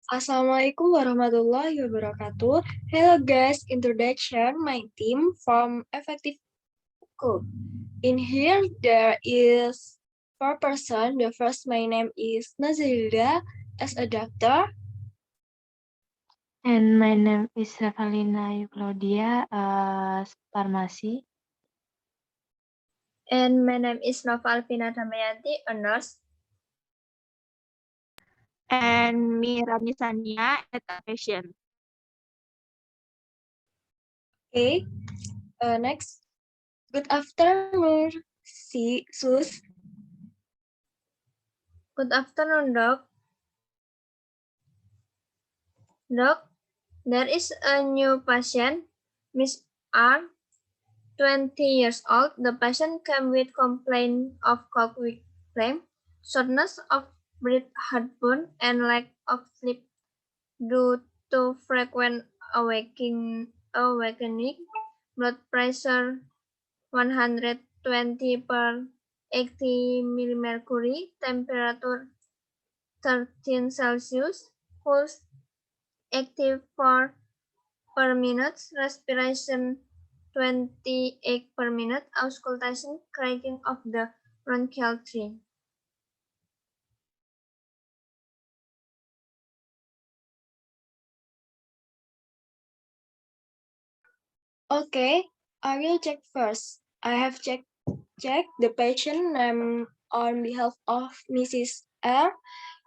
Assalamualaikum warahmatullahi wabarakatuh. Hello guys, introduction my team from Effective Cook. In here there is 4 person. The first, my name is Nazilda as a doctor. And my name is Revalina Claudia, pharmacy. And my name is Nova Alvina Damayanti, a nurse. And me, Rani Sania, as a patient. Okay, next. Good afternoon, Sus. Good afternoon, Doc. Doc, there is a new patient, Miss R, 20 years old. The patient came with complaint of cough with phlegm, shortness of breath, heartburn, and lack of sleep due to frequent awakening, blood pressure 120 per 80 mmHg, temperature 13 Celsius, pulse active per minute, respiration 28 per minute, auscultation cracking of the bronchial tree. Okay, I will check first. I have checked the patient name on behalf of Mrs. R.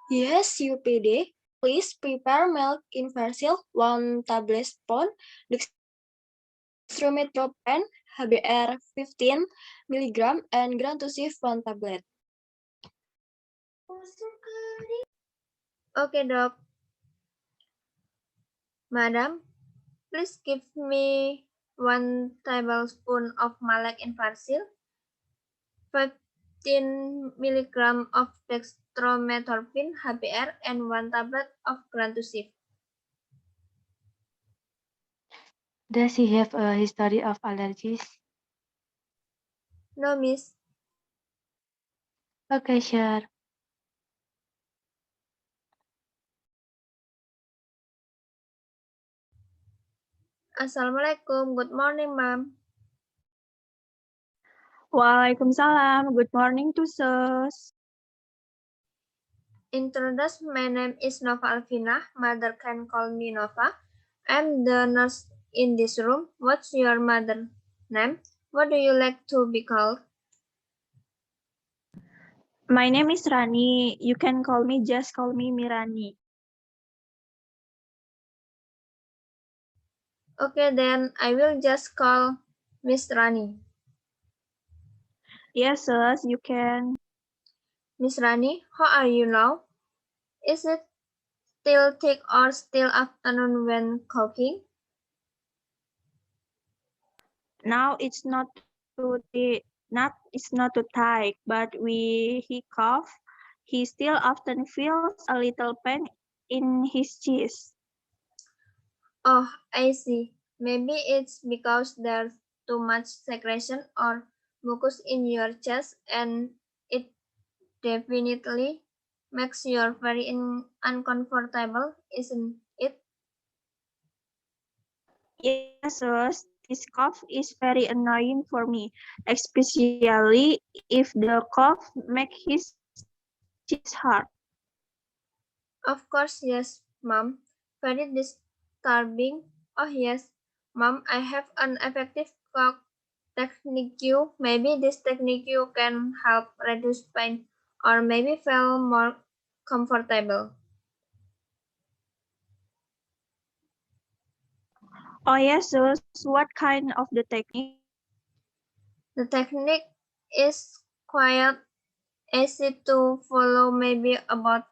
Yes, UPD. Please prepare milk inversil 1 tablespoon, dextromethorphan, HBr 15 mg, and grantusif 1 tablet. Okay, Doc. Madam, please give me 1 tablespoon of Malak Inversil, 15 mg of dextromethorphan HBr, and 1 tablet of grantusif. Does he have a history of allergies? No, miss. Okay, sure. Assalamualaikum. Good morning, ma'am. Waalaikumsalam. Good morning to sus. Introduce, my name is Nova Alvina. Mother can call me Nova. I'm the nurse in this room. What's your mother name? What do you like to be called? My name is Rani. You can just call me Mirani. Okay, then I will just call Miss Rani. Yes, sus, you can. Miss Rani, how are you now? Is it still thick or still afternoon when cooking? Now it's not it's not too tight, but he cough. He still often feels a little pain in his chest. Oh, I see. Maybe it's because there's too much secretion or mucus in your chest and it definitely makes you very uncomfortable, isn't it? Yes, sus, this cough is very annoying for me, especially if the cough makes his chest hard. Of course, yes, Mom. Very disturbing. Oh, yes, Mom, I have an effective cough technique. Maybe this technique can help reduce pain or maybe feel more comfortable. Oh yes, sus, what kind of the technique? The technique is quite easy to follow, maybe about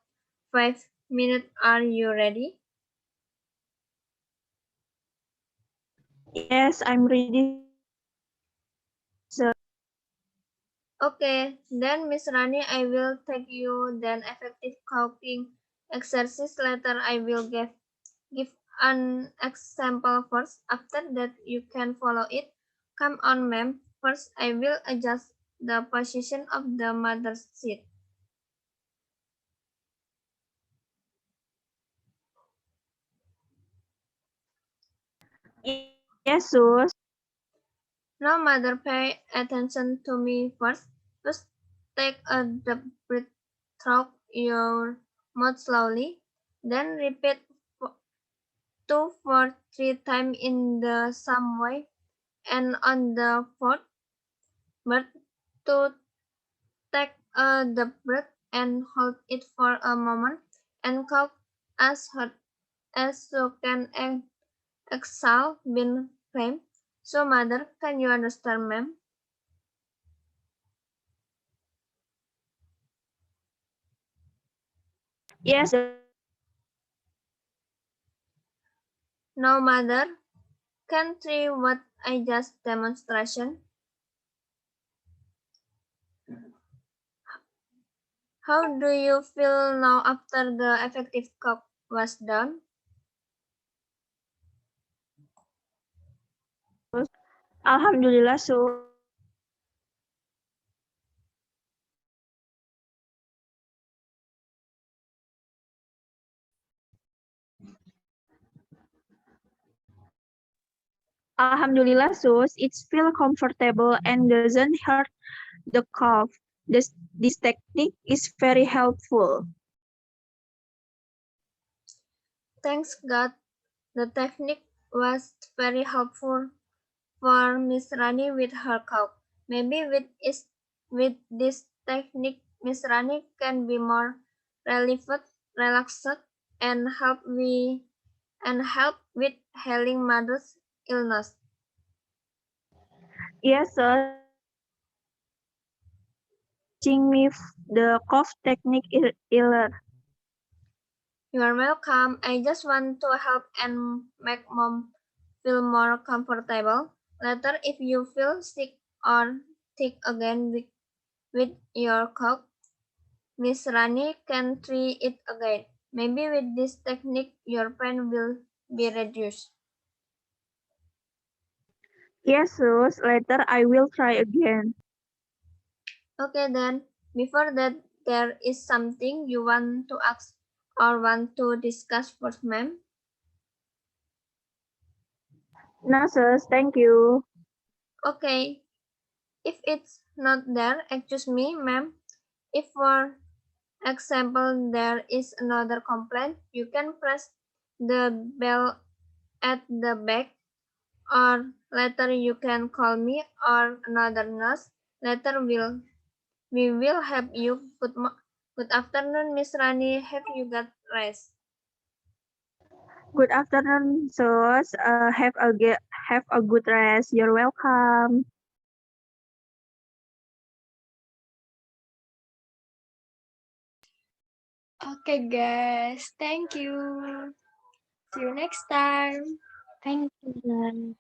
5 minutes. Are you ready? Yes, I'm ready. Okay, then Miss Rani, I will take you then effective coughing exercise. Later, I will give an example first. After that, you can follow it. Come on, ma'am. First, I will adjust the position of the mother's seat. Yes, sus. Now, mother, pay attention to me first. First, take a deep breath through your mouth slowly. Then repeat 2 for 3 times in the same way. And on the fourth breath, to take a deep breath and hold it for a moment and cough as hard as you can and exhale being flame. So, mother, can you understand, ma'am? Yes, No, mother, can try what I just demonstration. How do you feel now after the effective cough was done? Alhamdulillah, sus. Alhamdulillah, sus. It's feel comfortable and doesn't hurt the cough. This technique is very helpful. Thanks God, the technique was very helpful for Miss Rani with her cough. Maybe with this technique, Miss Rani can be more relaxed, and help with healing mother's illness. Yes, sus. Teaching me the cough technique iller. You are welcome. I just want to help and make mom feel more comfortable. Later, if you feel sick or sick again with your cough, Miss Rani can try it again. Maybe with this technique, your pain will be reduced. Yes, sus. Later I will try again. Okay, then, before that, there is something you want to ask or want to discuss first, ma'am? No, sus. Thank you. Okay, if it's not there, excuse me, ma'am. If for example there is another complaint, you can press the bell at the back, or later you can call me or another nurse. Later we will help you. Good afternoon, Miss Rani. Have you got rest? Good afternoon, sus. Have a good rest. You're welcome. Okay, guys. Thank you. See you next time. Thank you, guys.